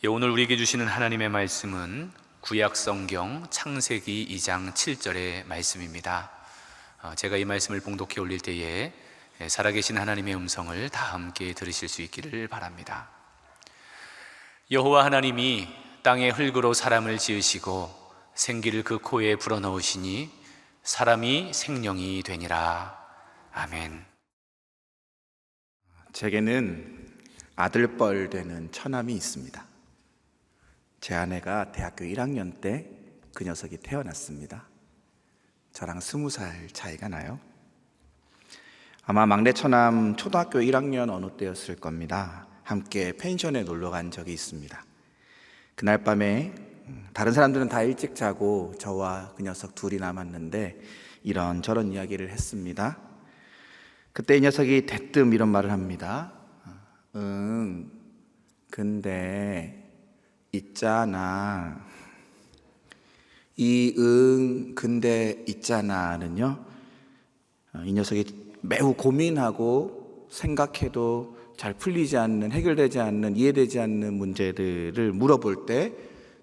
오늘 우리에게 주시는 하나님의 말씀은 구약 성경 창세기 2장 7절의 말씀입니다. 제가 이 말씀을 봉독해 올릴 때에 살아계신 하나님의 음성을 다 함께 들으실 수 있기를 바랍니다. 여호와 하나님이 땅의 흙으로 사람을 지으시고 생기를 그 코에 불어넣으시니 사람이 생명이 되니라. 아멘. 제게는 아들뻘 되는 처남이 있습니다. 제 아내가 대학교 1학년 때 그 녀석이 태어났습니다. 저랑 20살 차이가 나요. 아마 막내 처남 초등학교 1학년 어느 때였을 겁니다. 함께 펜션에 놀러 간 적이 있습니다. 그날 밤에 다른 사람들은 다 일찍 자고 저와 그 녀석 둘이 남았는데 이런저런 이야기를 했습니다. 그때 이 녀석이 대뜸 이런 말을 합니다. 근데 있잖아. 이 근데 있잖아는요, 이 녀석이 매우 고민하고 생각해도 잘 풀리지 않는, 해결되지 않는, 이해되지 않는 문제들을 물어볼 때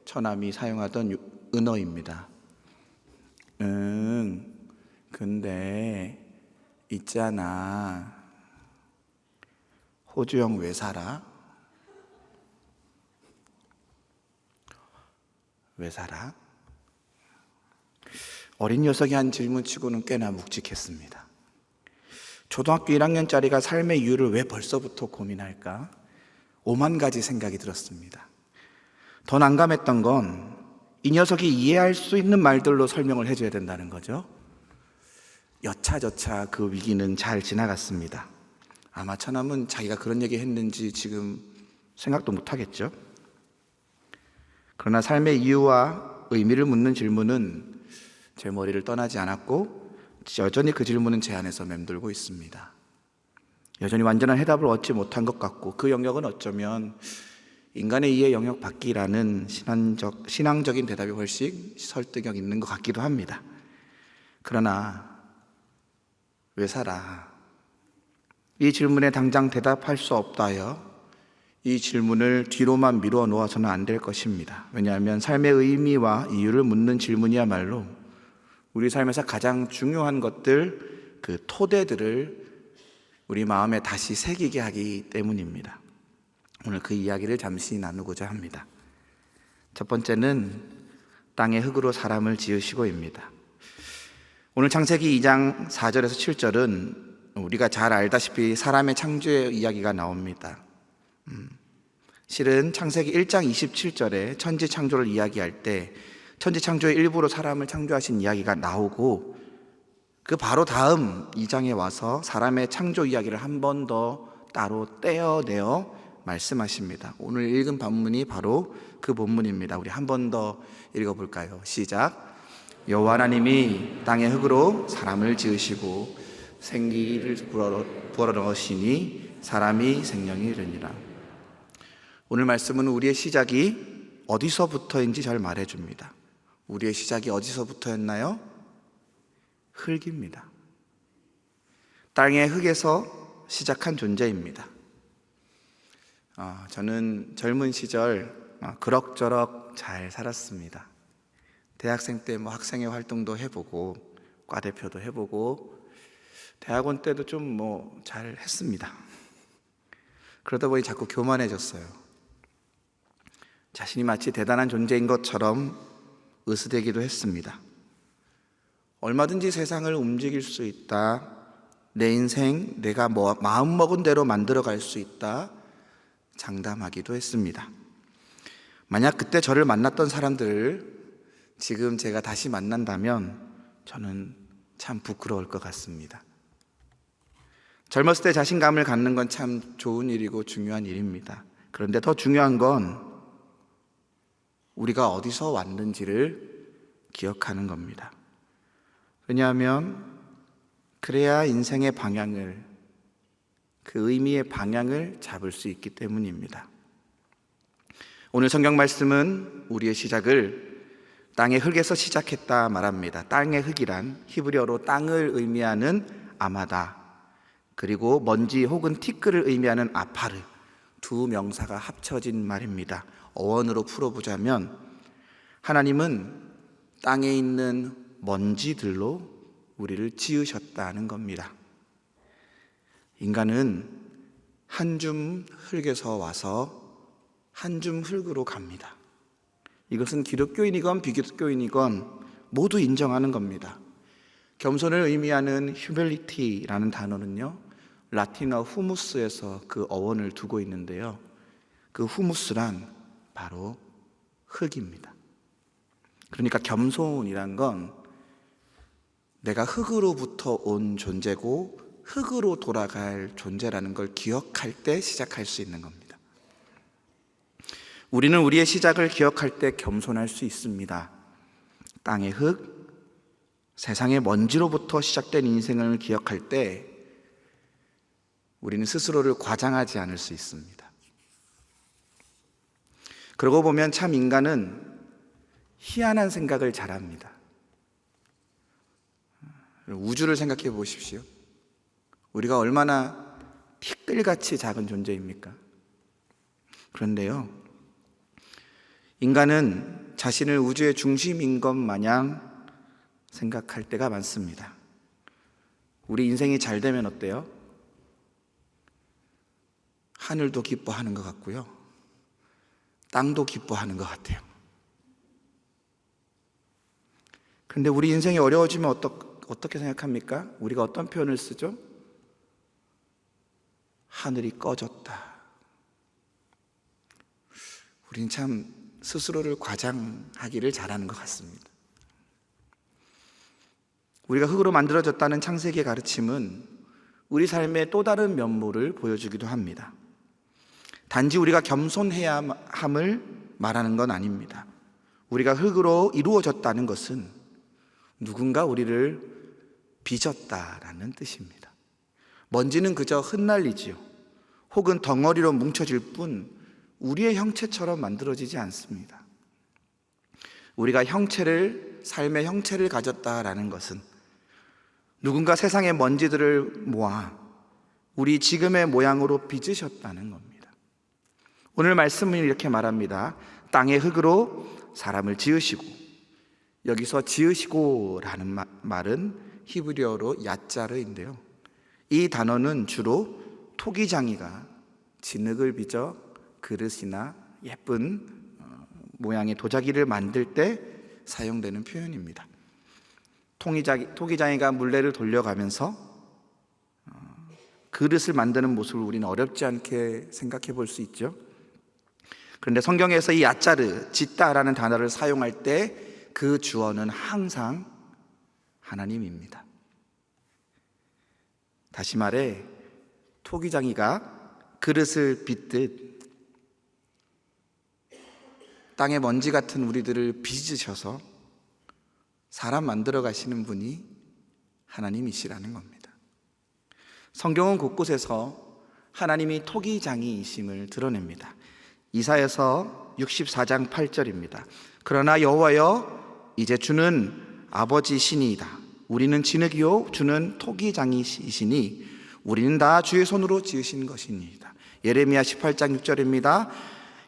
처남이 사용하던 은어입니다. 근데 있잖아. 호주 형 왜 살아? 왜 살아? 어린 녀석이 한 질문치고는 꽤나 묵직했습니다. 초등학교 1학년짜리가 삶의 이유를 왜 벌써부터 고민할까? 5만 가지 생각이 들었습니다. 더 난감했던 건 이 녀석이 이해할 수 있는 말들로 설명을 해줘야 된다는 거죠. 여차저차 그 위기는 잘 지나갔습니다. 아마 처남은 자기가 그런 얘기 했는지 지금 생각도 못하겠죠. 그러나 삶의 이유와 의미를 묻는 질문은 제 머리를 떠나지 않았고 여전히 그 질문은 제 안에서 맴돌고 있습니다. 여전히 완전한 해답을 얻지 못한 것 같고 그 영역은 어쩌면 인간의 이해 영역 밖이라는 신앙적인 대답이 훨씬 설득력 있는 것 같기도 합니다. 그러나 왜 살아? 이 질문에 당장 대답할 수 없다여 이 질문을 뒤로만 미루어 놓아서는 안 될 것입니다. 왜냐하면 삶의 의미와 이유를 묻는 질문이야말로 우리 삶에서 가장 중요한 것들, 그 토대들을 우리 마음에 다시 새기게 하기 때문입니다. 오늘 그 이야기를 잠시 나누고자 합니다. 첫 번째는 땅의 흙으로 사람을 지으시고입니다. 오늘 창세기 2장 4절에서 7절은 우리가 잘 알다시피 사람의 창조의 이야기가 나옵니다. 실은 창세기 1장 27절에 천지 창조를 이야기할 때 천지 창조의 일부로 사람을 창조하신 이야기가 나오고 그 바로 다음 2장에 와서 사람의 창조 이야기를 한 번 더 따로 떼어내어 말씀하십니다. 오늘 읽은 본문이 바로 그 본문입니다. 우리 한 번 더 읽어볼까요? 시작. 여호와 하나님이 땅의 흙으로 사람을 지으시고 생기를 불어넣으시니 사람이 생명이 이르니라. 오늘 말씀은 우리의 시작이 어디서부터인지 잘 말해줍니다. 우리의 시작이 어디서부터였나요? 흙입니다. 땅의 흙에서 시작한 존재입니다. 저는 젊은 시절 그럭저럭 잘 살았습니다. 대학생 때 학생회 활동도 해보고 과대표도 해보고 대학원 때도 좀 잘 했습니다. 그러다 보니 자꾸 교만해졌어요. 자신이 마치 대단한 존재인 것처럼 으스대기도 했습니다. 얼마든지 세상을 움직일 수 있다. 내 인생 내가 마음먹은 대로 만들어갈 수 있다. 장담하기도 했습니다. 만약 그때 저를 만났던 사람들을 지금 제가 다시 만난다면 저는 참 부끄러울 것 같습니다. 젊었을 때 자신감을 갖는 건 참 좋은 일이고 중요한 일입니다. 그런데 더 중요한 건 우리가 어디서 왔는지를 기억하는 겁니다. 왜냐하면 그래야 인생의 방향을, 그 의미의 방향을 잡을 수 있기 때문입니다. 오늘 성경 말씀은 우리의 시작을 땅의 흙에서 시작했다 말합니다. 땅의 흙이란 히브리어로 땅을 의미하는 아마다, 그리고 먼지 혹은 티끌을 의미하는 아파르, 두 명사가 합쳐진 말입니다. 어원으로 풀어보자면 하나님은 땅에 있는 먼지들로 우리를 지으셨다는 겁니다. 인간은 한 줌 흙에서 와서 한 줌 흙으로 갑니다. 이것은 기독교인이건 비기독교인이건 모두 인정하는 겁니다. 겸손을 의미하는 humility라는 단어는요, 라틴어 후무스에서 그 어원을 두고 있는데요, 그 후무스란 바로 흙입니다. 그러니까 겸손이란 건 내가 흙으로부터 온 존재고 흙으로 돌아갈 존재라는 걸 기억할 때 시작할 수 있는 겁니다. 우리는 우리의 시작을 기억할 때 겸손할 수 있습니다. 땅의 흙, 세상의 먼지로부터 시작된 인생을 기억할 때 우리는 스스로를 과장하지 않을 수 있습니다. 그러고 보면 참 인간은 희한한 생각을 잘합니다. 우주를 생각해 보십시오. 우리가 얼마나 티끌같이 작은 존재입니까? 그런데요, 인간은 자신을 우주의 중심인 것 마냥 생각할 때가 많습니다. 우리 인생이 잘 되면 어때요? 하늘도 기뻐하는 것 같고요, 땅도 기뻐하는 것 같아요. 그런데 우리 인생이 어려워지면 어떻게 생각합니까? 우리가 어떤 표현을 쓰죠? 하늘이 꺼졌다. 우린 참 스스로를 과장하기를 잘하는 것 같습니다. 우리가 흙으로 만들어졌다는 창세기의 가르침은 우리 삶의 또 다른 면모를 보여주기도 합니다. 단지 우리가 겸손해야 함을 말하는 건 아닙니다. 우리가 흙으로 이루어졌다는 것은 누군가 우리를 빚었다라는 뜻입니다. 먼지는 그저 흩날리지요, 혹은 덩어리로 뭉쳐질 뿐 우리의 형체처럼 만들어지지 않습니다. 우리가 삶의 형체를 가졌다라는 것은 누군가 세상의 먼지들을 모아 우리 지금의 모양으로 빚으셨다는 겁니다. 오늘 말씀은 이렇게 말합니다. 땅의 흙으로 사람을 지으시고, 여기서 지으시고라는 말은 히브리어로 야짜르인데요, 이 단어는 주로 토기장이가 진흙을 빚어 그릇이나 예쁜 모양의 도자기를 만들 때 사용되는 표현입니다. 토기장이가 물레를 돌려가면서 그릇을 만드는 모습을 우리는 어렵지 않게 생각해 볼 수 있죠. 그런데 성경에서 이 야짜르, 짓다라는 단어를 사용할 때 그 주어는 항상 하나님입니다. 다시 말해, 토기장이가 그릇을 빚듯 땅의 먼지 같은 우리들을 빚으셔서 사람 만들어 가시는 분이 하나님이시라는 겁니다. 성경은 곳곳에서 하나님이 토기장이이심을 드러냅니다. 이사야서 64장 8절입니다. 그러나 여호와여, 이제 주는 아버지시니이다. 우리는 진흙이요 주는 토기장이시니 우리는 다 주의 손으로 지으신 것이니이다. 예레미야 18장 6절입니다.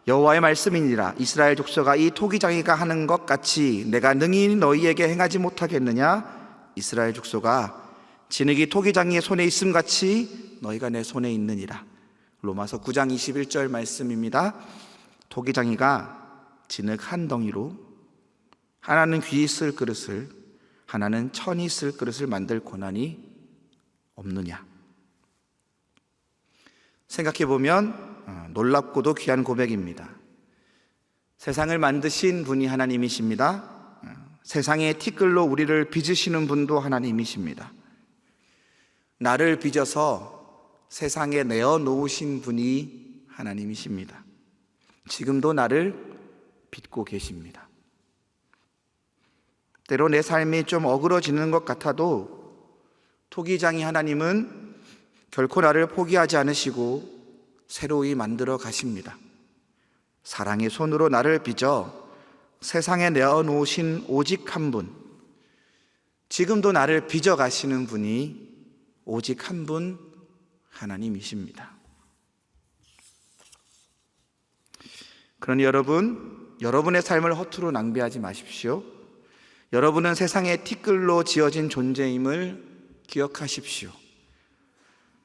여호와의 말씀이니라. 이스라엘 족속아, 이 토기장이가 하는 것 같이 내가 능히 너희에게 행하지 못하겠느냐? 이스라엘 족속아, 진흙이 토기장이의 손에 있음 같이 너희가 내 손에 있느니라. 로마서 9장 21절 말씀입니다. 토기장이가 진흙 한 덩이로 하나는 귀 쓸 그릇을, 하나는 천이 쓸 그릇을 만들 고난이 없느냐? 생각해보면 놀랍고도 귀한 고백입니다. 세상을 만드신 분이 하나님이십니다. 세상의 티끌로 우리를 빚으시는 분도 하나님이십니다. 나를 빚어서 세상에 내어놓으신 분이 하나님이십니다. 지금도 나를 빚고 계십니다. 때로 내 삶이 좀 어그러지는 것 같아도 토기장이 하나님은 결코 나를 포기하지 않으시고 새로이 만들어 가십니다. 사랑의 손으로 나를 빚어 세상에 내어놓으신 오직 한 분, 지금도 나를 빚어 가시는 분이 오직 한 분, 하나님이십니다. 그러니 여러분의 삶을 허투루 낭비하지 마십시오. 여러분은 세상의 티끌로 지어진 존재임을 기억하십시오.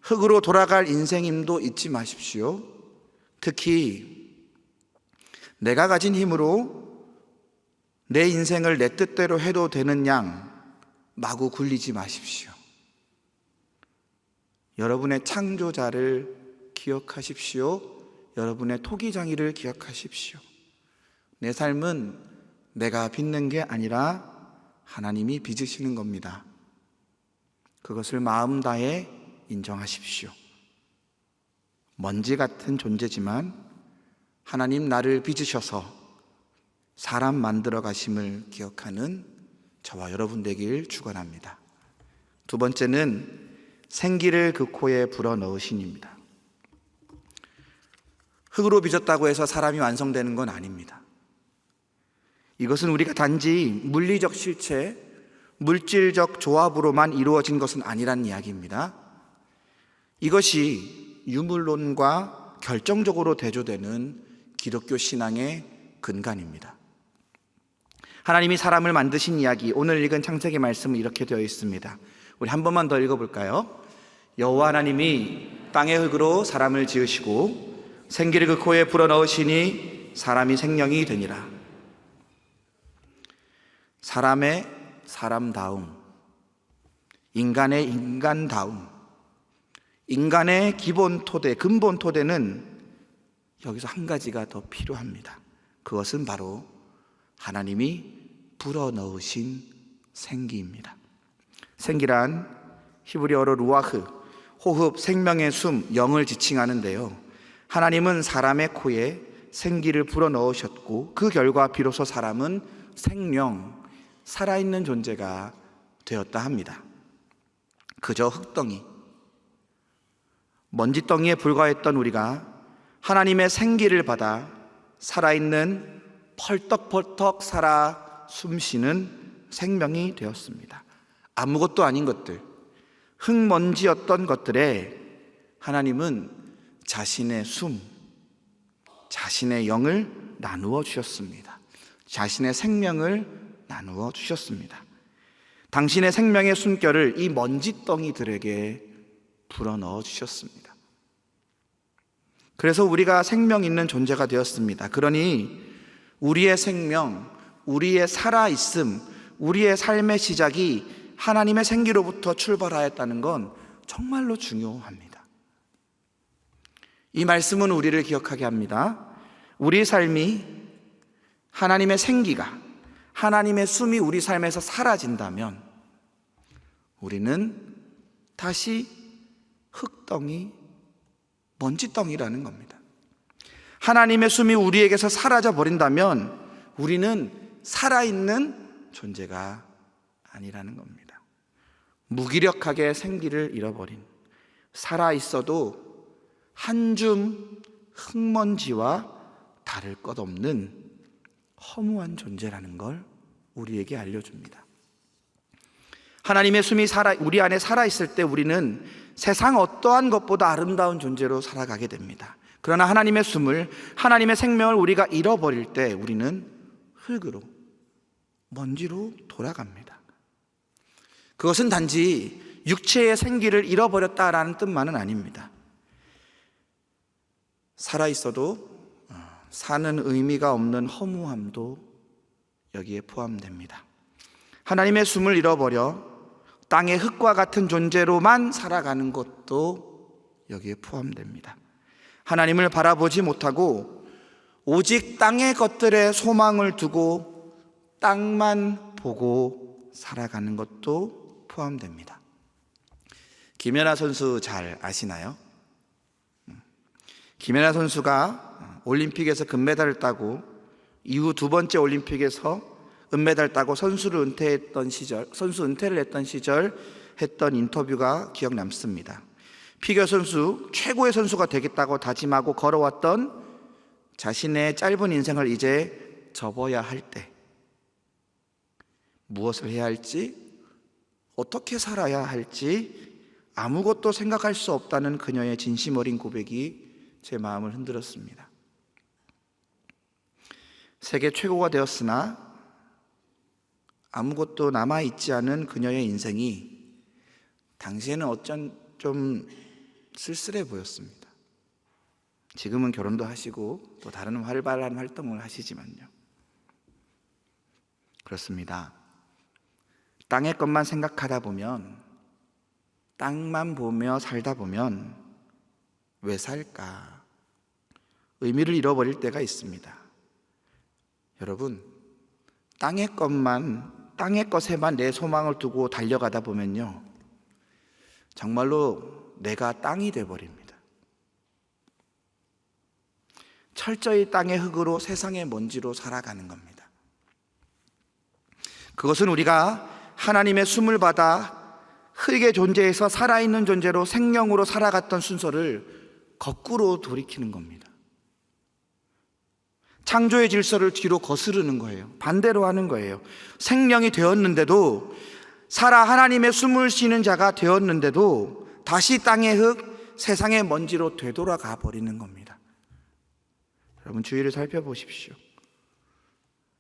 흙으로 돌아갈 인생임도 잊지 마십시오. 특히 내가 가진 힘으로 내 인생을 내 뜻대로 해도 되는 양 마구 굴리지 마십시오. 여러분의 창조자를 기억하십시오. 여러분의 토기장이를 기억하십시오. 내 삶은 내가 빚는 게 아니라 하나님이 빚으시는 겁니다. 그것을 마음 다해 인정하십시오. 먼지 같은 존재지만 하나님 나를 빚으셔서 사람 만들어 가심을 기억하는 저와 여러분 되길 축원합니다. 두 번째는 생기를 그 코에 불어 넣으신입니다. 흙으로 빚었다고 해서 사람이 완성되는 건 아닙니다. 이것은 우리가 단지 물리적 실체, 물질적 조합으로만 이루어진 것은 아니란 이야기입니다. 이것이 유물론과 결정적으로 대조되는 기독교 신앙의 근간입니다. 하나님이 사람을 만드신 이야기, 오늘 읽은 창세기 말씀은 이렇게 되어 있습니다. 우리 한 번만 더 읽어볼까요? 여호와 하나님이 땅의 흙으로 사람을 지으시고 생기를 그 코에 불어넣으시니 사람이 생명이 되니라. 사람의 사람다움, 인간의 인간다움, 인간의 기본 토대, 근본 토대는 여기서 한 가지가 더 필요합니다. 그것은 바로 하나님이 불어넣으신 생기입니다. 생기란 히브리어로 루아흐, 호흡, 생명의 숨, 영을 지칭하는데요, 하나님은 사람의 코에 생기를 불어넣으셨고 그 결과 비로소 사람은 생명, 살아있는 존재가 되었다 합니다. 그저 흙덩이, 먼지덩이에 불과했던 우리가 하나님의 생기를 받아 살아있는 펄떡펄떡 살아 숨쉬는 생명이 되었습니다. 아무것도 아닌 것들, 흙먼지였던 것들에 하나님은 자신의 숨, 자신의 영을 나누어 주셨습니다. 자신의 생명을 나누어 주셨습니다. 당신의 생명의 숨결을 이 먼지덩이들에게 불어넣어 주셨습니다. 그래서 우리가 생명 있는 존재가 되었습니다. 그러니 우리의 생명, 우리의 살아있음, 우리의 삶의 시작이 하나님의 생기로부터 출발하였다는 건 정말로 중요합니다. 이 말씀은 우리를 기억하게 합니다. 우리의 삶이 하나님의 생기가, 하나님의 숨이 우리 삶에서 사라진다면 우리는 다시 흙덩이, 먼지덩이라는 겁니다. 하나님의 숨이 우리에게서 사라져 버린다면 우리는 살아있는 존재가 아니라는 겁니다. 무기력하게 생기를 잃어버린, 살아있어도 한 줌 흙먼지와 다를 것 없는 허무한 존재라는 걸 우리에게 알려줍니다. 하나님의 숨이 우리 안에 살아있을 때 우리는 세상 어떠한 것보다 아름다운 존재로 살아가게 됩니다. 그러나 하나님의 숨을, 하나님의 생명을 우리가 잃어버릴 때 우리는 흙으로, 먼지로 돌아갑니다. 그것은 단지 육체의 생기를 잃어버렸다라는 뜻만은 아닙니다. 살아있어도 사는 의미가 없는 허무함도 여기에 포함됩니다. 하나님의 숨을 잃어버려 땅의 흙과 같은 존재로만 살아가는 것도 여기에 포함됩니다. 하나님을 바라보지 못하고 오직 땅의 것들에 소망을 두고 땅만 보고 살아가는 것도 포함됩니다. 김연아 선수 잘 아시나요? 김연아 선수가 올림픽에서 금메달을 따고 이후 두 번째 올림픽에서 은메달 따고 선수 은퇴를 했던 시절 했던 인터뷰가 기억 남습니다. 피겨 선수 최고의 선수가 되겠다고 다짐하고 걸어왔던 자신의 짧은 인생을 이제 접어야 할 때 무엇을 해야 할지, 어떻게 살아야 할지 아무것도 생각할 수 없다는 그녀의 진심 어린 고백이 제 마음을 흔들었습니다. 세계 최고가 되었으나 아무것도 남아있지 않은 그녀의 인생이 당시에는 어쩐 좀 쓸쓸해 보였습니다. 지금은 결혼도 하시고 또 다른 활발한 활동을 하시지만요. 그렇습니다. 땅의 것만 생각하다 보면, 땅만 보며 살다 보면 왜 살까? 의미를 잃어버릴 때가 있습니다. 여러분, 땅의 것에만 내 소망을 두고 달려가다 보면요, 정말로 내가 땅이 되어버립니다. 철저히 땅의 흙으로 세상의 먼지로 살아가는 겁니다. 그것은 우리가 하나님의 숨을 받아 흙의 존재에서 살아있는 존재로 생명으로 살아갔던 순서를 거꾸로 돌이키는 겁니다. 창조의 질서를 뒤로 거스르는 거예요. 반대로 하는 거예요. 생명이 되었는데도, 살아 하나님의 숨을 쉬는 자가 되었는데도 다시 땅의 흙, 세상의 먼지로 되돌아가 버리는 겁니다. 여러분, 주위를 살펴보십시오.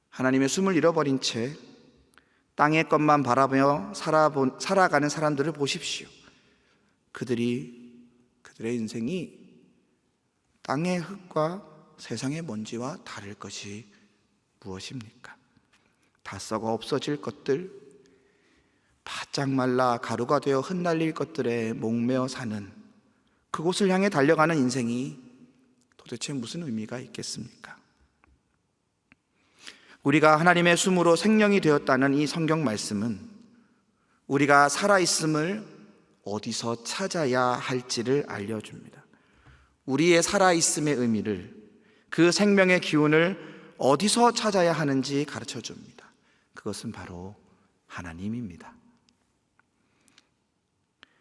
하나님의 숨을 잃어버린 채 땅의 것만 바라보며 살아가는 사람들을 보십시오. 그들의 인생이 땅의 흙과 세상의 먼지와 다를 것이 무엇입니까? 다 썩어 없어질 것들, 바짝 말라 가루가 되어 흩날릴 것들에 목매어 사는, 그곳을 향해 달려가는 인생이 도대체 무슨 의미가 있겠습니까? 우리가 하나님의 숨으로 생명이 되었다는 이 성경 말씀은 우리가 살아있음을 어디서 찾아야 할지를 알려줍니다. 우리의 살아있음의 의미를, 그 생명의 기운을 어디서 찾아야 하는지 가르쳐 줍니다. 그것은 바로 하나님입니다.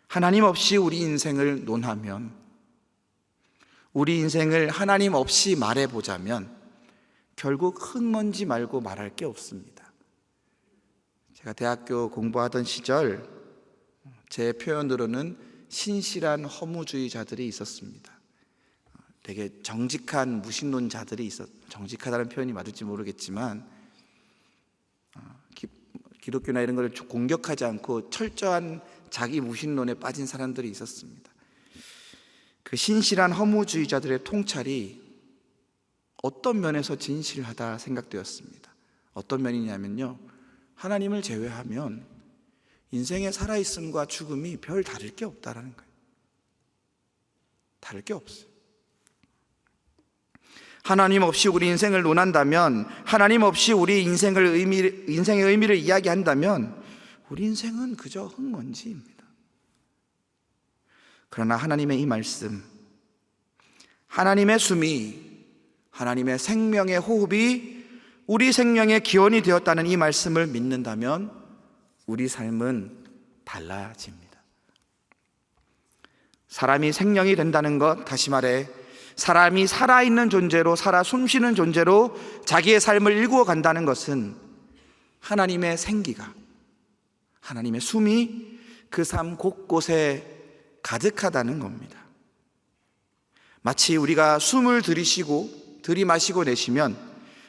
하나님 없이 우리 인생을 논하면, 우리 인생을 하나님 없이 말해보자면 결국 흙먼지 말고 말할 게 없습니다. 제가 대학교 공부하던 시절 제 표현으로는 신실한 허무주의자들이 있었습니다. 되게 정직한 무신론자들이 정직하다는 표현이 맞을지 모르겠지만 기독교나 이런 걸 공격하지 않고 철저한 자기 무신론에 빠진 사람들이 있었습니다. 그 신실한 허무주의자들의 통찰이 어떤 면에서 진실하다 생각되었습니다. 어떤 면이냐면요, 하나님을 제외하면 인생의 살아있음과 죽음이 별 다를 게 없다라는 거예요. 다를 게 없어요. 하나님 없이 우리 인생을 논한다면, 하나님 없이 우리 인생의 의미를 이야기한다면 우리 인생은 그저 흙먼지입니다. 그러나 하나님의 이 말씀, 하나님의 숨이, 하나님의 생명의 호흡이 우리 생명의 기원이 되었다는 이 말씀을 믿는다면 우리 삶은 달라집니다. 사람이 생명이 된다는 것, 다시 말해 사람이 살아있는 존재로, 살아 숨쉬는 존재로 자기의 삶을 일구어 간다는 것은 하나님의 생기가, 하나님의 숨이 그 삶 곳곳에 가득하다는 겁니다. 마치 우리가 숨을 들이마시고 내쉬면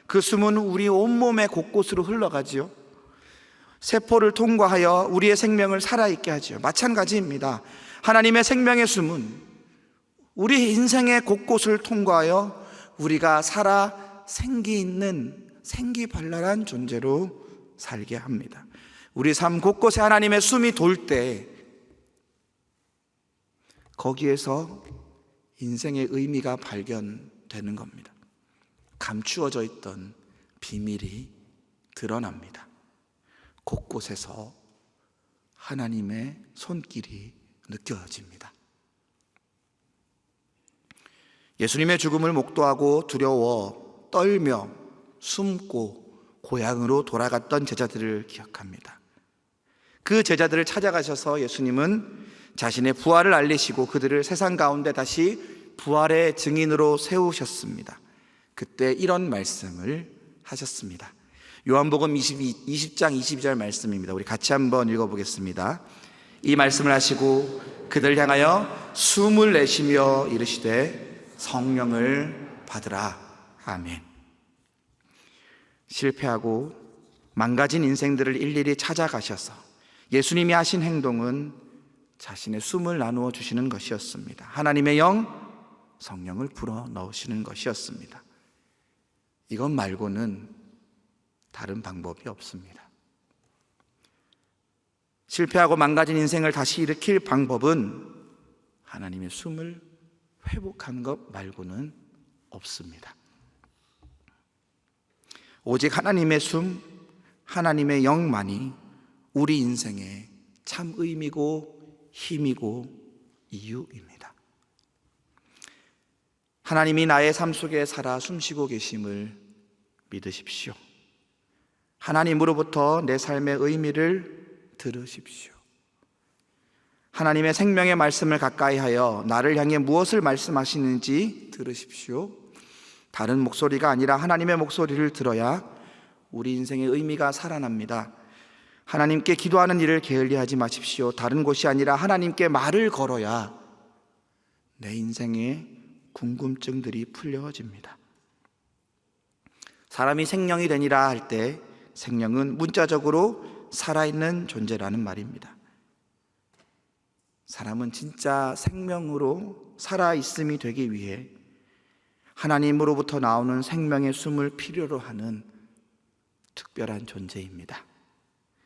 그 숨은 우리 온몸의 곳곳으로 흘러가지요. 세포를 통과하여 우리의 생명을 살아있게 하지요. 마찬가지입니다. 하나님의 생명의 숨은 우리 인생의 곳곳을 통과하여 우리가 살아 생기 있는, 생기발랄한 존재로 살게 합니다. 우리 삶 곳곳에 하나님의 숨이 돌 때 거기에서 인생의 의미가 발견되는 겁니다. 감추어져 있던 비밀이 드러납니다. 곳곳에서 하나님의 손길이 느껴집니다. 예수님의 죽음을 목도하고 두려워 떨며 숨고 고향으로 돌아갔던 제자들을 기억합니다. 그 제자들을 찾아가셔서 예수님은 자신의 부활을 알리시고 그들을 세상 가운데 다시 부활의 증인으로 세우셨습니다. 그때 이런 말씀을 하셨습니다. 요한복음 20장 22절 말씀입니다. 우리 같이 한번 읽어보겠습니다. 이 말씀을 하시고 그들 향하여 숨을 내쉬며 이르시되 성령을 받으라. 아멘. 실패하고 망가진 인생들을 일일이 찾아가셔서 예수님이 하신 행동은 자신의 숨을 나누어 주시는 것이었습니다. 하나님의 영, 성령을 불어 넣으시는 것이었습니다. 이것 말고는 다른 방법이 없습니다. 실패하고 망가진 인생을 다시 일으킬 방법은 하나님의 숨을 회복하는 것 말고는 없습니다. 오직 하나님의 숨, 하나님의 영만이 우리 인생의 참 의미고 힘이고 이유입니다. 하나님이 나의 삶 속에 살아 숨쉬고 계심을 믿으십시오. 하나님으로부터 내 삶의 의미를 들으십시오. 하나님의 생명의 말씀을 가까이 하여 나를 향해 무엇을 말씀하시는지 들으십시오. 다른 목소리가 아니라 하나님의 목소리를 들어야 우리 인생의 의미가 살아납니다. 하나님께 기도하는 일을 게을리하지 마십시오. 다른 곳이 아니라 하나님께 말을 걸어야 내 인생의 궁금증들이 풀려집니다. 사람이 생명이 되니라 할 때 생명은 문자적으로 살아있는 존재라는 말입니다. 사람은 진짜 생명으로 살아있음이 되기 위해 하나님으로부터 나오는 생명의 숨을 필요로 하는 특별한 존재입니다.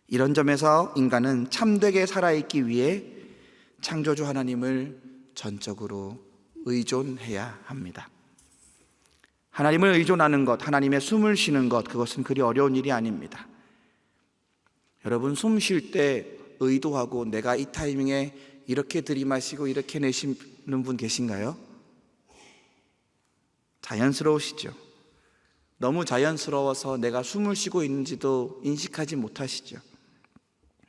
이런 점에서 인간은 참되게 살아있기 위해 창조주 하나님을 전적으로 의존해야 합니다. 하나님을 의존하는 것, 하나님의 숨을 쉬는 것, 그것은 그리 어려운 일이 아닙니다. 여러분, 숨 쉴 때 의도하고 내가 이 타이밍에 이렇게 들이마시고 이렇게 내쉬는 분 계신가요? 자연스러우시죠? 너무 자연스러워서 내가 숨을 쉬고 있는지도 인식하지 못하시죠?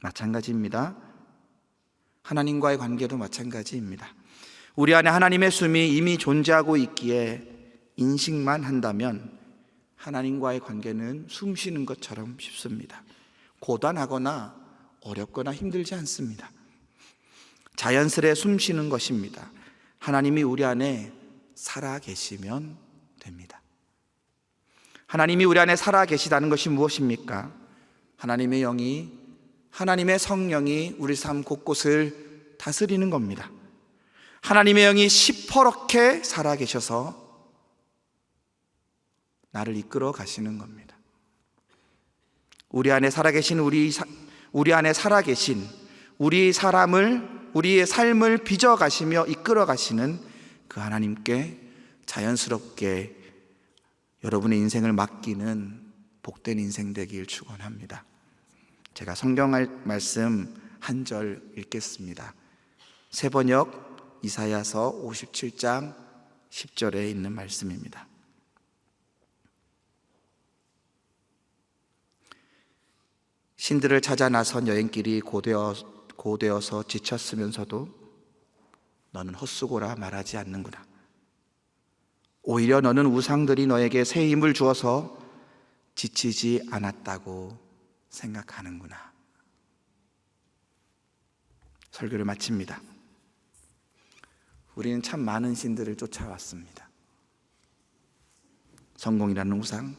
마찬가지입니다. 하나님과의 관계도 마찬가지입니다. 우리 안에 하나님의 숨이 이미 존재하고 있기에 인식만 한다면 하나님과의 관계는 숨 쉬는 것처럼 쉽습니다. 고단하거나 어렵거나 힘들지 않습니다. 자연스레 숨 쉬는 것입니다. 하나님이 우리 안에 살아 계시면 됩니다. 하나님이 우리 안에 살아 계시다는 것이 무엇입니까? 하나님의 영이, 하나님의 성령이 우리 삶 곳곳을 다스리는 겁니다. 하나님의 영이 시퍼렇게 살아 계셔서 나를 이끌어 가시는 겁니다. 우리 안에 살아계신 우리의 삶을 빚어 가시며 이끌어 가시는 그 하나님께 자연스럽게 여러분의 인생을 맡기는 복된 인생 되길 축원합니다. 제가 성경 말씀 한 절 읽겠습니다. 세번역 이사야서 57장 10절에 있는 말씀입니다. 신들을 찾아 나선 여행길이 고되어서 지쳤으면서도 너는 헛수고라 말하지 않는구나. 오히려 너는 우상들이 너에게 새 힘을 주어서 지치지 않았다고 생각하는구나. 설교를 마칩니다. 우리는 참 많은 신들을 쫓아왔습니다. 성공이라는 우상,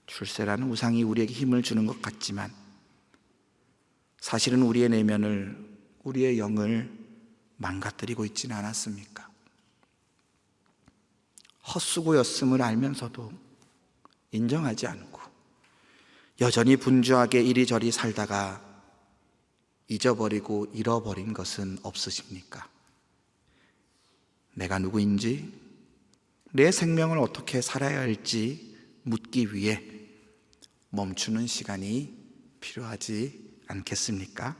출세라는 우상이 우리에게 힘을 주는 것 같지만 사실은 우리의 내면을, 우리의 영을 망가뜨리고 있지는 않았습니까? 헛수고였음을 알면서도 인정하지 않고 여전히 분주하게 이리저리 살다가 잊어버리고 잃어버린 것은 없으십니까? 내가 누구인지, 내 생명을 어떻게 살아야 할지 묻기 위해 멈추는 시간이 필요하지 않겠습니까?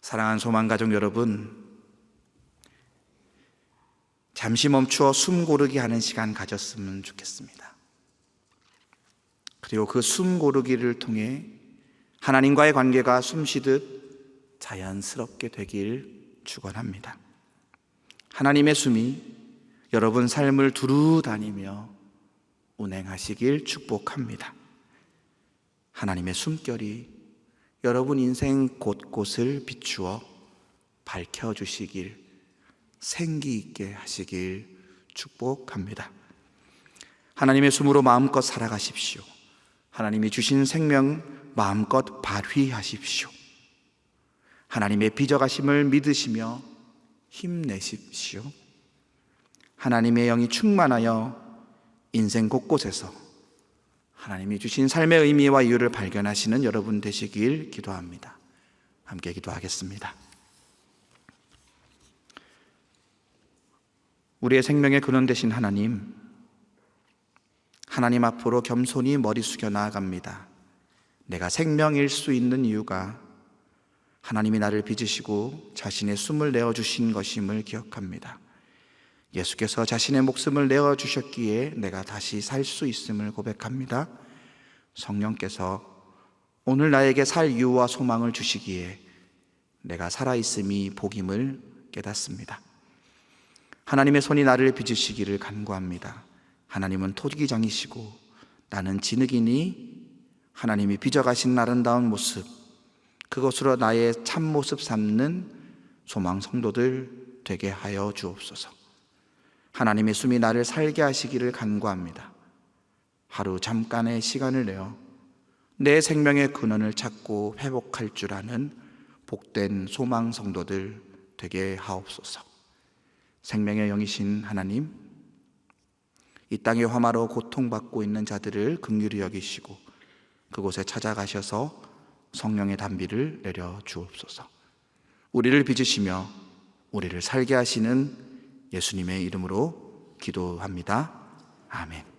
사랑하는 소망가족 여러분, 잠시 멈추어 숨 고르기 하는 시간 가졌으면 좋겠습니다. 그리고 그 숨 고르기를 통해 하나님과의 관계가 숨쉬듯 자연스럽게 되길 축원합니다. 하나님의 숨이 여러분 삶을 두루 다니며 운행하시길 축복합니다. 하나님의 숨결이 여러분 인생 곳곳을 비추어 밝혀주시길, 생기 있게 하시길 축복합니다. 하나님의 숨으로 마음껏 살아가십시오. 하나님이 주신 생명 마음껏 발휘하십시오. 하나님의 빚어가심을 믿으시며 힘내십시오. 하나님의 영이 충만하여 인생 곳곳에서 하나님이 주신 삶의 의미와 이유를 발견하시는 여러분 되시길 기도합니다. 함께 기도하겠습니다. 우리의 생명의 근원 되신 하나님, 하나님 앞으로 겸손히 머리 숙여 나아갑니다. 내가 생명일 수 있는 이유가 하나님이 나를 빚으시고 자신의 숨을 내어주신 것임을 기억합니다. 예수께서 자신의 목숨을 내어주셨기에 내가 다시 살 수 있음을 고백합니다. 성령께서 오늘 나에게 살 이유와 소망을 주시기에 내가 살아있음이 복임을 깨닫습니다. 하나님의 손이 나를 빚으시기를 간구합니다. 하나님은 토기장이시고 나는 진흙이니 하나님이 빚어가신 아름다운 모습, 그것으로 나의 참모습 삼는 소망 성도들 되게 하여 주옵소서. 하나님의 숨이 나를 살게 하시기를 간구합니다. 하루 잠깐의 시간을 내어 내 생명의 근원을 찾고 회복할 줄 아는 복된 소망 성도들 되게 하옵소서. 생명의 영이신 하나님, 이 땅의 화마로 고통받고 있는 자들을 긍휼히 여기시고 그곳에 찾아가셔서 성령의 단비를 내려 주옵소서. 우리를 빚으시며 우리를 살게 하시는 예수님의 이름으로 기도합니다. 아멘.